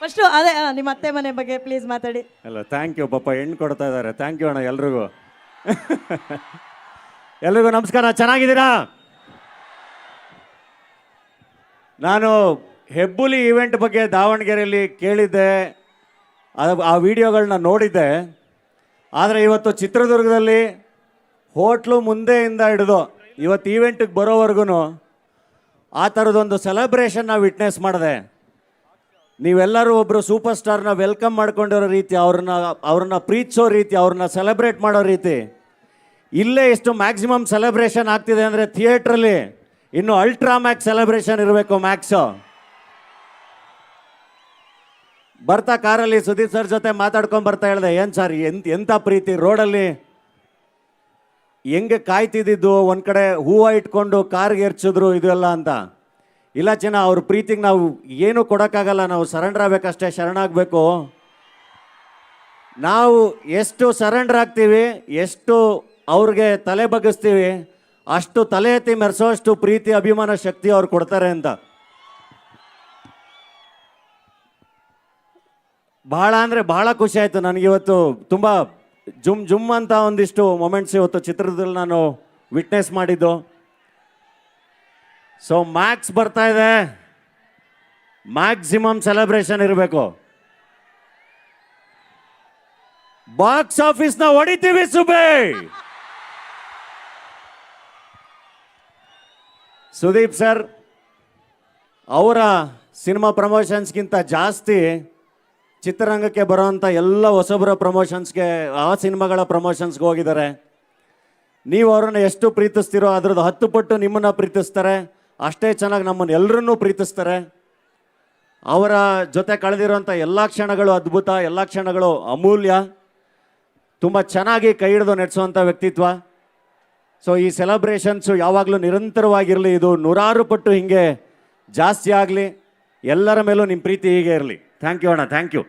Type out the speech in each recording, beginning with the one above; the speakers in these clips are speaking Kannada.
ಫಸ್ಟು ಅದೇ ನಿಮ್ಮ ಅತ್ತೆ ಮನೆ ಬಗ್ಗೆ ಪ್ಲೀಸ್ ಮಾತಾಡಿ. ಅಲ್ಲ ಥ್ಯಾಂಕ್ ಯು ಪಾಪ ಹೆಣ್ಣು ಕೊಡ್ತಾ ಇದ್ದಾರೆ. ಥ್ಯಾಂಕ್ ಯು ಅಣ್ಣ ಎಲ್ರಿಗೂ. ಎಲ್ರಿಗೂ ನಮಸ್ಕಾರ. ಚೆನ್ನಾಗಿದ್ದೀರಾ? ನಾನು ಹೆಬ್ಬುಲಿ ಈವೆಂಟ್ ಬಗ್ಗೆ ದಾವಣಗೆರೆಯಲ್ಲಿ ಕೇಳಿದ್ದೆ, ಆ ವಿಡಿಯೋಗಳನ್ನ ನೋಡಿದ್ದೆ. ಆದರೆ ಇವತ್ತು ಚಿತ್ರದುರ್ಗದಲ್ಲಿ ಹೋಟ್ಲು ಮುಂದೆಯಿಂದ ಹಿಡಿದು ಇವತ್ತು ಈವೆಂಟಿಗೆ ಬರೋವರೆಗೂ ಆ ಥರದೊಂದು ಸೆಲೆಬ್ರೇಷನ್ನ ವಿಟ್ನೆಸ್ ಮಾಡಿದೆ. ನೀವೆಲ್ಲರೂ ಒಬ್ಬರು ಸೂಪರ್ ಸ್ಟಾರ್ನ ವೆಲ್ಕಮ್ ಮಾಡ್ಕೊಂಡಿರೋ ರೀತಿ, ಅವ್ರನ್ನ ಪ್ರೀತಿಸೋ ರೀತಿ, ಅವ್ರನ್ನ ಸೆಲೆಬ್ರೇಟ್ ಮಾಡೋ ರೀತಿ, ಇಲ್ಲೇ ಎಷ್ಟು ಮ್ಯಾಕ್ಸಿಮಮ್ ಸೆಲೆಬ್ರೇಷನ್ ಆಗ್ತಿದೆ ಅಂದರೆ ಥಿಯೇಟ್ರಲ್ಲಿ ಇನ್ನು ಅಲ್ಟ್ರಾ ಮ್ಯಾಕ್ಸ್ ಸೆಲೆಬ್ರೇಷನ್ ಇರಬೇಕು. ಮ್ಯಾಕ್ಸು ಬರ್ತಾ ಕಾರಲ್ಲಿ ಸುದೀಪ್ ಸರ್ ಜೊತೆ ಮಾತಾಡ್ಕೊಂಡು ಬರ್ತಾ ಹೇಳಿದೆ, ಏನು ಸರ್ ಎಂಥ ಪ್ರೀತಿ ರೋಡಲ್ಲಿ ಹೆಂಗೆ ಕಾಯ್ತಿದ್ದು, ಒಂದು ಕಡೆ ಹೂವು ಇಟ್ಕೊಂಡು ಕಾರ್ಗೆ ಎರ್ಚಿದ್ರು ಇದೆಲ್ಲ ಅಂತ. ಇಲ್ಲ ಚೆನ್ನ, ಅವ್ರ ಪ್ರೀತಿಗೆ ನಾವು ಏನೂ ಕೊಡೋಕ್ಕಾಗಲ್ಲ, ನಾವು ಸರೆಂಡರ್ ಆಗಬೇಕಷ್ಟೇ, ಶರಣಾಗಬೇಕು. ನಾವು ಎಷ್ಟು ಸರೆಂಡರ್ ಆಗ್ತೀವಿ, ಎಷ್ಟು ಅವ್ರಿಗೆ ತಲೆ ಬಗ್ಗಿಸ್ತೀವಿ, ಅಷ್ಟು ತಲೆ ಎತ್ತಿ ಮೆರೆಸೋಷ್ಟು ಪ್ರೀತಿ ಅಭಿಮಾನ ಶಕ್ತಿ ಅವ್ರು ಕೊಡ್ತಾರೆ ಅಂತ. ಭಾಳ ಅಂದರೆ ಭಾಳ ಖುಷಿ ಆಯಿತು ನನಗಿವತ್ತು. ತುಂಬ ಜುಮ್ ಅಂತ ಒಂದಿಷ್ಟು ಮೊಮೆಂಟ್ಸ್ ಇವತ್ತು ಚಿತ್ರದಲ್ಲಿ ನಾನು ವಿಟ್ನೆಸ್ ಮಾಡಿದ್ದು. ಸೊ ಮ್ಯಾಕ್ಸ್ ಬರ್ತಾ ಇದೆ, ಮ್ಯಾಕ್ಸಿಮಮ್ ಸೆಲೆಬ್ರೇಷನ್ ಇರಬೇಕು. ಬಾಕ್ಸ್ ಆಫೀಸ್ನ ಹೊಡಿತೀವಿ ಸುಬೇ. ಸುದೀಪ್ ಸರ್ ಅವರ ಸಿನಿಮಾ ಪ್ರಮೋಷನ್ಸ್ಗಿಂತ ಜಾಸ್ತಿ ಚಿತ್ರರಂಗಕ್ಕೆ ಬರೋವಂಥ ಎಲ್ಲ ಹೊಸಬರ ಪ್ರಮೋಷನ್ಸ್ಗೆ, ಆ ಸಿನಿಮಾಗಳ ಪ್ರಮೋಷನ್ಸ್ಗೆ ಹೋಗಿದ್ದಾರೆ. ನೀವು ಅವರನ್ನು ಎಷ್ಟು ಪ್ರೀತಿಸ್ತೀರೋ ಅದ್ರದ್ದು 10 ಪಟ್ಟು ನಿಮ್ಮನ್ನು ಪ್ರೀತಿಸ್ತಾರೆ. ಅಷ್ಟೇ ಚೆನ್ನಾಗಿ ನಮ್ಮನ್ನು ಎಲ್ಲರನ್ನೂ ಪ್ರೀತಿಸ್ತಾರೆ. ಅವರ ಜೊತೆ ಕಳೆದಿರೋಂಥ ಎಲ್ಲ ಕ್ಷಣಗಳು ಅದ್ಭುತ, ಎಲ್ಲ ಕ್ಷಣಗಳು ಅಮೂಲ್ಯ. ತುಂಬ ಚೆನ್ನಾಗಿ ಕೈ ಹಿಡಿದು ನಡೆಸುವಂಥ ವ್ಯಕ್ತಿತ್ವ. ಸೊ ಈ ಸೆಲೆಬ್ರೇಷನ್ಸು ಯಾವಾಗಲೂ ನಿರಂತರವಾಗಿರಲಿ, ಇದು 100 ಪಟ್ಟು ಹೀಗೆ ಜಾಸ್ತಿ ಆಗಲಿ. ಎಲ್ಲರ ಮೇಲೂ ನಿಮ್ಮ ಪ್ರೀತಿ ಹೀಗೆ ಇರಲಿ. ಥ್ಯಾಂಕ್ ಯು ಅಣ್ಣ, ಥ್ಯಾಂಕ್ ಯು.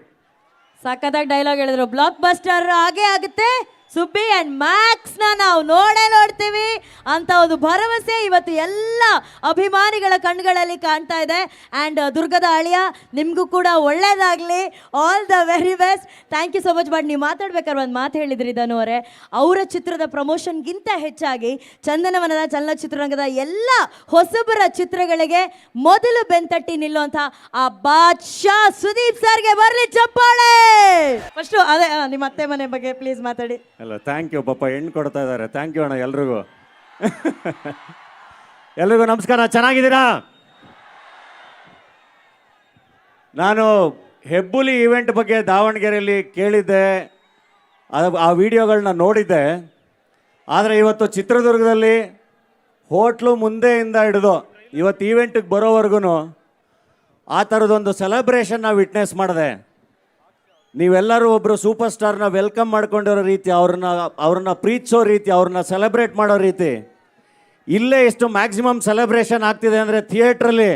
ಸಖತ್ತಾಗಿ ಡೈಲಾಗ್ ಹೇಳಿದ್ರು. ಬ್ಲಾಕ್ ಬಸ್ಟರ್ ಆಗೇ ಆಗುತ್ತೆ, ಸುಬ್ಬಿ ಆ್ಯಂಡ್ ಮ್ಯಾಕ್ಸ್ನ ನಾವು ನೋಡ್ತೀವಿ ಅಂತ ಒಂದು ಭರವಸೆ ಇವತ್ತು ಎಲ್ಲ ಅಭಿಮಾನಿಗಳ ಕಣ್ಗಳಲ್ಲಿ ಕಾಣ್ತಾ ಇದೆ. ಆ್ಯಂಡ್ ದುರ್ಗದ ಅಳಿಯ, ನಿಮಗೂ ಕೂಡ ಒಳ್ಳೇದಾಗಲಿ, all the very best. Thank you so much. But ನೀವು ಮಾತಾಡ್ಬೇಕಾದ್ರೆ ಒಂದು ಮಾತು ಹೇಳಿದ್ರಿ ಧನು ಅವರೇ, ಅವರ ಚಿತ್ರದ ಪ್ರಮೋಷನ್ಗಿಂತ ಹೆಚ್ಚಾಗಿ ಚಂದನವನದ ಚಲನಚಿತ್ರರಂಗದ ಎಲ್ಲ ಹೊಸಬರ ಚಿತ್ರಗಳಿಗೆ ಮೊದಲು ಬೆಂತಟ್ಟಿ ನಿಲ್ಲುವಂಥ ಆ ಬಾದ್ಶಾ ಸುದೀಪ್ ಸರ್ಗೆ ಬರಲಿ ಚಪ್ಪಾಳೆ. ಫಸ್ಟು ಅದೇ ನಿಮ್ಮ ಅತ್ತೆ ಮನೆ ಬಗ್ಗೆ ಪ್ಲೀಸ್ ಮಾತಾಡಿ. ಅಲ್ಲ ಥ್ಯಾಂಕ್ ಯು ಪಾಪ ಹೆಣ್ಣು ಕೊಡ್ತಾ ಇದ್ದಾರೆ. ಥ್ಯಾಂಕ್ ಯು ಅಣ್ಣ ಎಲ್ರಿಗೂ. ಎಲ್ರಿಗೂ ನಮಸ್ಕಾರ. ಚೆನ್ನಾಗಿದ್ದೀರಾ? ನಾನು ಹೆಬ್ಬುಲಿ ಈವೆಂಟ್ ಬಗ್ಗೆ ದಾವಣಗೆರೆಯಲ್ಲಿ ಕೇಳಿದ್ದೆ, ಆ ವಿಡಿಯೋಗಳನ್ನ ನೋಡಿದ್ದೆ. ಆದರೆ ಇವತ್ತು ಚಿತ್ರದುರ್ಗದಲ್ಲಿ ಹೋಟ್ಲು ಮುಂದೆಯಿಂದ ಹಿಡಿದು ಇವತ್ತು ಈವೆಂಟಿಗೆ ಬರೋವರೆಗೂ ಆ ಥರದೊಂದು ಸೆಲೆಬ್ರೇಷನ್ನ ವಿಟ್ನೆಸ್ ಮಾಡಿದೆ. ನೀವೆಲ್ಲರೂ ಒಬ್ಬರು ಸೂಪರ್ ಸ್ಟಾರ್ನ ವೆಲ್ಕಮ್ ಮಾಡ್ಕೊಂಡಿರೋ ರೀತಿ, ಅವ್ರನ್ನ ಪ್ರೀತಿಸೋ ರೀತಿ, ಅವ್ರನ್ನ ಸೆಲೆಬ್ರೇಟ್ ಮಾಡೋ ರೀತಿ, ಇಲ್ಲೇ ಎಷ್ಟು ಮ್ಯಾಕ್ಸಿಮಮ್ ಸೆಲೆಬ್ರೇಷನ್ ಆಗ್ತಿದೆ ಅಂದರೆ ಥಿಯೇಟ್ರಲ್ಲಿ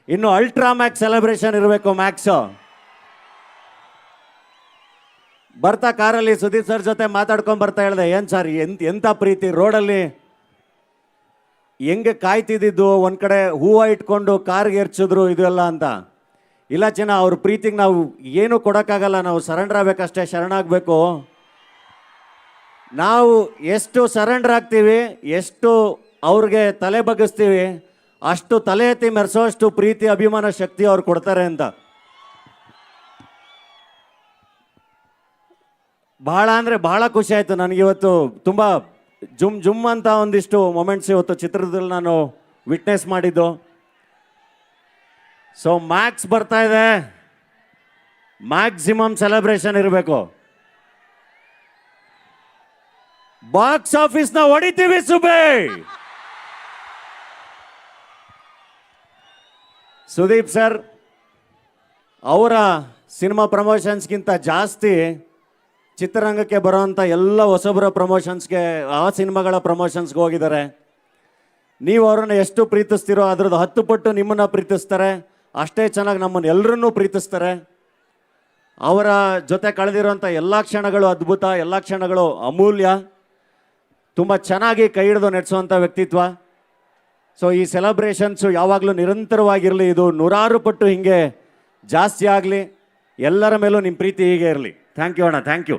ಇನ್ನು ಅಲ್ಟ್ರಾ ಮ್ಯಾಕ್ಸ್ ಸೆಲೆಬ್ರೇಷನ್ ಇರಬೇಕು. ಮ್ಯಾಕ್ಸು ಬರ್ತಾ ಕಾರಲ್ಲಿ ಸುದೀಪ್ ಸರ್ ಜೊತೆ ಮಾತಾಡ್ಕೊಂಡು ಬರ್ತಾ ಹೇಳಿದೆ, ಏನು ಸರ್ ಎಂಥ ಪ್ರೀತಿ ರೋಡಲ್ಲಿ ಹೆಂಗೆ ಕಾಯ್ತಿದ್ದು, ಒಂದು ಕಡೆ ಹೂವು ಇಟ್ಕೊಂಡು ಕಾರ್ಗೆ ಎರ್ಚಿದ್ರು ಇದೆಲ್ಲ ಅಂತ. ಇಲ್ಲ ಚೆನ್ನ, ಅವ್ರ ಪ್ರೀತಿಗೆ ನಾವು ಏನೂ ಕೊಡೋಕ್ಕಾಗಲ್ಲ, ನಾವು ಸರೆಂಡರ್ ಆಗಬೇಕಷ್ಟೇ, ಶರಣಾಗಬೇಕು. ನಾವು ಎಷ್ಟು ಸರೆಂಡರ್ ಆಗ್ತೀವಿ, ಎಷ್ಟು ಅವ್ರಿಗೆ ತಲೆ ಬಗ್ಗಿಸ್ತೀವಿ, ಅಷ್ಟು ತಲೆ ಎತ್ತಿ ಮೆರೆಸೋಷ್ಟು ಪ್ರೀತಿ ಅಭಿಮಾನ ಶಕ್ತಿ ಅವ್ರು ಕೊಡ್ತಾರೆ ಅಂತ. ಭಾಳ ಅಂದರೆ ಭಾಳ ಖುಷಿ ಆಯಿತು ನನಗಿವತ್ತು. ತುಂಬ ಜುಮ್ ಅಂತ ಒಂದಿಷ್ಟು ಮೊಮೆಂಟ್ಸ್ ಇವತ್ತು ಚಿತ್ರದಲ್ಲಿ ನಾನು ವಿಟ್ನೆಸ್ ಮಾಡಿದ್ದು. ಸೊ ಮ್ಯಾಕ್ಸ್ ಬರ್ತಾ ಇದೆ, ಮ್ಯಾಕ್ಸಿಮಮ್ ಸೆಲೆಬ್ರೇಷನ್ ಇರಬೇಕು. ಬಾಕ್ಸ್ ಆಫೀಸ್ನ ಹೊಡಿತೀವಿ ಸುಬೇ. ಸುದೀಪ್ ಸರ್ ಅವರ ಸಿನಿಮಾ ಪ್ರಮೋಷನ್ಸ್ಗಿಂತ ಜಾಸ್ತಿ ಚಿತ್ರರಂಗಕ್ಕೆ ಬರೋವಂಥ ಎಲ್ಲ ಹೊಸಬರ ಪ್ರಮೋಷನ್ಸ್ಗೆ, ಆ ಸಿನಿಮಾಗಳ ಪ್ರಮೋಷನ್ಸ್ಗೆ ಹೋಗಿದ್ದಾರೆ. ನೀವು ಅವರನ್ನು ಎಷ್ಟು ಪ್ರೀತಿಸ್ತೀರೋ ಅದ್ರದ್ದು 10 ಪಟ್ಟು ನಿಮ್ಮನ್ನು ಪ್ರೀತಿಸ್ತಾರೆ. ಅಷ್ಟೇ ಚೆನ್ನಾಗಿ ನಮ್ಮನ್ನು ಎಲ್ಲರನ್ನೂ ಪ್ರೀತಿಸ್ತಾರೆ. ಅವರ ಜೊತೆ ಕಳೆದಿರೋಂಥ ಎಲ್ಲ ಕ್ಷಣಗಳು ಅದ್ಭುತ, ಎಲ್ಲ ಕ್ಷಣಗಳು ಅಮೂಲ್ಯ. ತುಂಬ ಚೆನ್ನಾಗಿ ಕೈ ಹಿಡಿದು ನಡೆಸುವಂಥ ವ್ಯಕ್ತಿತ್ವ. ಸೊ ಈ ಸೆಲೆಬ್ರೇಷನ್ಸು ಯಾವಾಗಲೂ ನಿರಂತರವಾಗಿರಲಿ, ಇದು 100 ಪಟ್ಟು ಹೀಗೆ ಜಾಸ್ತಿ ಆಗಲಿ. ಎಲ್ಲರ ಮೇಲೂ ನಿಮ್ಮ ಪ್ರೀತಿ ಹೀಗೆ ಇರಲಿ. ಥ್ಯಾಂಕ್ ಯು ಅಣ್ಣ, ಥ್ಯಾಂಕ್ ಯು.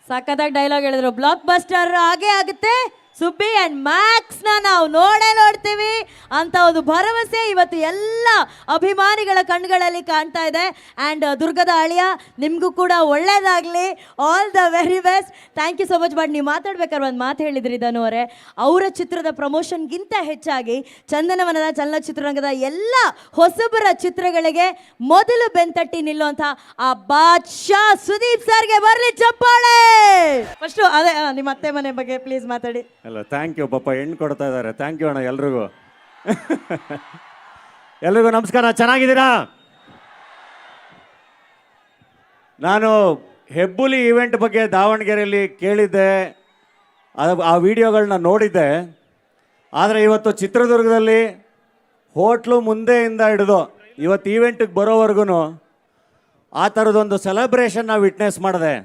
ಸಖತ್ತಾಗಿ ಡೈಲಾಗ್ ಹೇಳಿದ್ರು. ಬ್ಲಾಕ್ ಬಸ್ಟರ್ ಆಗೇ ಆಗುತ್ತೆ. ಸುಬ್ಬಿ ಅಂಡ್ ಮ್ಯಾಕ್ಸ್ ನಾವು ನೋಡ್ತೀವಿ ಅಂತ ಒಂದು ಭರವಸೆ ಇವತ್ತು ಎಲ್ಲ ಅಭಿಮಾನಿಗಳ ಕಣ್ಗಳಲ್ಲಿ ಕಾಣ್ತಾ ಇದೆ. ಆ್ಯಂಡ್ ದುರ್ಗದ ಅಳಿಯ, ನಿಮಗೂ ಕೂಡ ಒಳ್ಳೇದಾಗಲಿ, all the very best. Thank you so much. But ನೀವು ಮಾತಾಡ್ಬೇಕಾದ್ರೆ ಒಂದು ಮಾತು ಹೇಳಿದ್ರಿ ಧನು ಅವರೇ, ಅವರ ಚಿತ್ರದ ಪ್ರಮೋಷನ್ಗಿಂತ ಹೆಚ್ಚಾಗಿ ಚಂದನವನದ ಚಲನಚಿತ್ರರಂಗದ ಎಲ್ಲ ಹೊಸಬರ ಚಿತ್ರಗಳಿಗೆ ಮೊದಲು ಬೆಂತಟ್ಟಿ ನಿಲ್ಲುವಂಥ ಆ ಬಾದ್ಶಾ ಸುದೀಪ್ ಸರ್ಗೆ ಬರಲಿ ಚಪ್ಪಾಳೆ. ಫಸ್ಟು ಅದೇ ನಿಮ್ಮ ಅತ್ತೆ ಮನೆ ಬಗ್ಗೆ ಪ್ಲೀಸ್ ಮಾತಾಡಿ. ಅಲ್ಲ, ಥ್ಯಾಂಕ್ ಯು. ಪಾಪ ಹೆಣ್ಣು ಕೊಡ್ತಾ ಇದ್ದಾರೆ. ಥ್ಯಾಂಕ್ ಯು ಅಣ್ಣ ಎಲ್ರಿಗೂ. ಎಲ್ರಿಗೂ ನಮಸ್ಕಾರ. ಚೆನ್ನಾಗಿದ್ದೀರಾ? ನಾನು ಹೆಬ್ಬುಲಿ ಈವೆಂಟ್ ಬಗ್ಗೆ ದಾವಣಗೆರೆಯಲ್ಲಿ ಕೇಳಿದ್ದೆ, ಆ ವಿಡಿಯೋಗಳನ್ನ ನೋಡಿದ್ದೆ. ಆದರೆ ಇವತ್ತು ಚಿತ್ರದುರ್ಗದಲ್ಲಿ ಹೋಟ್ಲು ಮುಂದೆಯಿಂದ ಹಿಡಿದು ಇವತ್ತು ಈವೆಂಟಿಗೆ ಬರೋವರೆಗೂ ಆ ಥರದೊಂದು ಸೆಲೆಬ್ರೇಷನ್ನ ವಿಟ್ನೆಸ್ ಮಾಡಿದೆ.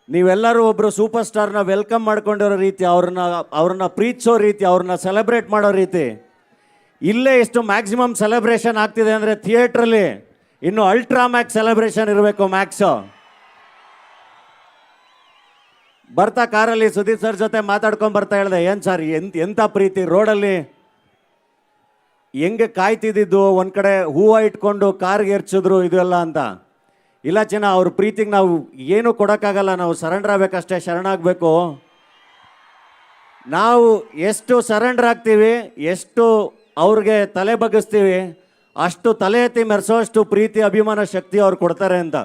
ನೀವೆಲ್ಲರೂ ಒಬ್ಬರು ಸೂಪರ್ ಸ್ಟಾರ್ನ ವೆಲ್ಕಮ್ ಮಾಡ್ಕೊಂಡಿರೋ ರೀತಿ, ಅವ್ರನ್ನ ಪ್ರೀತಿಸೋ ರೀತಿ, ಅವ್ರನ್ನ ಸೆಲೆಬ್ರೇಟ್ ಮಾಡೋ ರೀತಿ, ಇಲ್ಲೇ ಎಷ್ಟು ಮ್ಯಾಕ್ಸಿಮಮ್ ಸೆಲೆಬ್ರೇಷನ್ ಆಗ್ತಿದೆ ಅಂದರೆ ಥಿಯೇಟ್ರಲ್ಲಿ ಇನ್ನು ಅಲ್ಟ್ರಾ ಮ್ಯಾಕ್ಸ್ ಸೆಲೆಬ್ರೇಷನ್ ಇರಬೇಕು. ಮ್ಯಾಕ್ಸು ಬರ್ತಾ ಕಾರಲ್ಲಿ ಸುದೀಪ್ ಸರ್ ಜೊತೆ ಮಾತಾಡ್ಕೊಂಡು ಬರ್ತಾ ಹೇಳಿದೆ, ಏನು ಸರ್ ಎಂಥ ಪ್ರೀತಿ ರೋಡಲ್ಲಿ ಹೆಂಗೆ ಕಾಯ್ತಿದ್ದು, ಒಂದು ಕಡೆ ಹೂವು ಇಟ್ಕೊಂಡು ಕಾರ್ಗೆ ಎರ್ಚಿದ್ರು ಇದೆಲ್ಲ ಅಂತ. ಇಲ್ಲ ಚಿನ್ನ, ಅವ್ರ ಪ್ರೀತಿಗೆ ನಾವು ಏನೂ ಕೊಡೋಕ್ಕಾಗಲ್ಲ, ನಾವು ಸರೆಂಡರ್ ಆಗಬೇಕಷ್ಟೇ, ಶರಣಾಗಬೇಕು. ನಾವು ಎಷ್ಟು ಸರೆಂಡರ್ ಆಗ್ತೀವಿ, ಎಷ್ಟು ಅವ್ರಿಗೆ ತಲೆ ಬಗ್ಗಿಸ್ತೀವಿ, ಅಷ್ಟು ತಲೆ ಎತ್ತಿ ಮೆರೆಸೋಷ್ಟು ಪ್ರೀತಿ ಅಭಿಮಾನ ಶಕ್ತಿ ಅವ್ರು ಕೊಡ್ತಾರೆ ಅಂತ.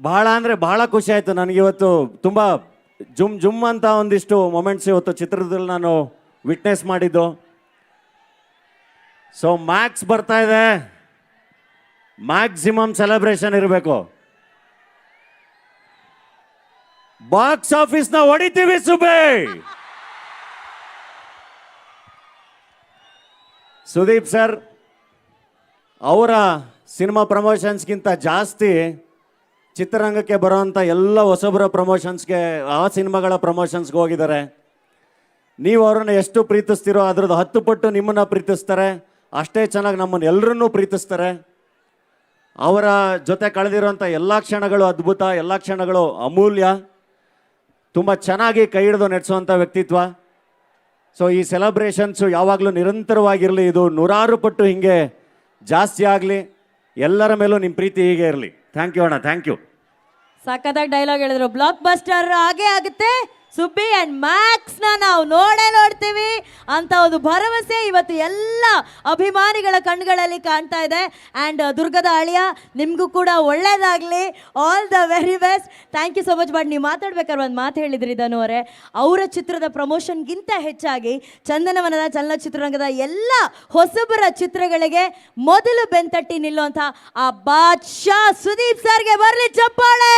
ಬಹಳ ಅಂದರೆ ಬಹಳ ಖುಷಿ ಆಯಿತು ನನಗಿವತ್ತು. ತುಂಬ ಜುಮ್ ಅಂತ ಒಂದಿಷ್ಟು ಮೊಮೆಂಟ್ಸ್ ಇವತ್ತು ಚಿತ್ರದಲ್ಲಿ ನಾನು ವಿಟ್ನೆಸ್ ಮಾಡಿದ್ದು. ಸೊ ಮ್ಯಾಕ್ಸ್ ಬರ್ತಾ ಇದೆ, ಮ್ಯಾಕ್ಸಿಮಮ್ ಸೆಲೆಬ್ರೇಷನ್ ಇರಬೇಕು. ಬಾಕ್ಸ್ ಆಫೀಸ್ನ ಹೊಡಿತೀವಿ ಸುಬೇ. ಸುದೀಪ್ ಸರ್ ಅವರ ಸಿನಿಮಾ ಪ್ರಮೋಷನ್ಸ್ಗಿಂತ ಜಾಸ್ತಿ ಚಿತ್ರರಂಗಕ್ಕೆ ಬರೋವಂಥ ಎಲ್ಲ ಹೊಸಬರ ಪ್ರಮೋಷನ್ಸ್ಗೆ, ಆ ಸಿನಿಮಾಗಳ ಪ್ರಮೋಷನ್ಸ್ಗೆ ಹೋಗಿದ್ದಾರೆ. ನೀವು ಅವ್ರನ್ನ ಎಷ್ಟು ಪ್ರೀತಿಸ್ತೀರೋ ಅದ್ರದ್ದು 10 ಪಟ್ಟು ನಿಮ್ಮನ್ನು ಪ್ರೀತಿಸ್ತಾರೆ. ಅಷ್ಟೇ ಚೆನ್ನಾಗಿ ನಮ್ಮನ್ನು ಎಲ್ಲರನ್ನೂ ಪ್ರೀತಿಸ್ತಾರೆ. ಅವರ ಜೊತೆ ಕಳೆದಿರೋಂಥ ಎಲ್ಲ ಕ್ಷಣಗಳು ಅದ್ಭುತ, ಎಲ್ಲ ಕ್ಷಣಗಳು ಅಮೂಲ್ಯ. ತುಂಬ ಚೆನ್ನಾಗಿ ಕೈ ಹಿಡಿದು ನಡೆಸುವಂಥ ವ್ಯಕ್ತಿತ್ವ. ಸೊ ಈ ಸೆಲೆಬ್ರೇಷನ್ಸು ಯಾವಾಗಲೂ ನಿರಂತರವಾಗಿರಲಿ, ಇದು 100 ಪಟ್ಟು ಹೀಗೆ ಜಾಸ್ತಿ ಆಗಲಿ. ಎಲ್ಲರ ಮೇಲೂ ನಿಮ್ಮ ಪ್ರೀತಿ ಹೀಗೆ ಇರಲಿ. ಥ್ಯಾಂಕ್ ಯು ಅಣ್ಣ, ಥ್ಯಾಂಕ್ ಯು. ಸಖತ್ತಾಗಿ ಡೈಲಾಗ್ ಹೇಳಿದ್ರು. ಬ್ಲಾಕ್ ಬಸ್ಟರ್ ಆಗೇ ಆಗುತ್ತೆ. ಸುಬ್ಬಿ ಅಂಡ್ ಮ್ಯಾಕ್ಸ್ ನಾವು ನೋಡ್ತೀವಿ ಅಂತ ಒಂದು ಭರವಸೆ ಇವತ್ತು ಎಲ್ಲ ಅಭಿಮಾನಿಗಳ ಕಣ್ಗಳಲ್ಲಿ ಕಾಣ್ತಾ ಇದೆ. ಆ್ಯಂಡ್ ದುರ್ಗದ ಅಳಿಯ, ನಿಮಗೂ ಕೂಡ ಒಳ್ಳೇದಾಗಲಿ, all the very best. Thank you so much. But ನೀವು ಮಾತಾಡ್ಬೇಕಾದ್ರೆ ಒಂದು ಮಾತು ಹೇಳಿದ್ರಿ ಧನು ಅವರೇ, ಅವರ ಚಿತ್ರದ ಪ್ರಮೋಷನ್ಗಿಂತ ಹೆಚ್ಚಾಗಿ ಚಂದನವನದ ಚಲನಚಿತ್ರರಂಗದ ಎಲ್ಲ ಹೊಸಬರ ಚಿತ್ರಗಳಿಗೆ ಮೊದಲು ಬೆಂತಟ್ಟಿ ನಿಲ್ಲುವಂಥ ಆ ಬಾದ್ಶಾ ಸುದೀಪ್ ಸರ್ಗೆ ಬರಲಿ ಚಪ್ಪಾಳೆ.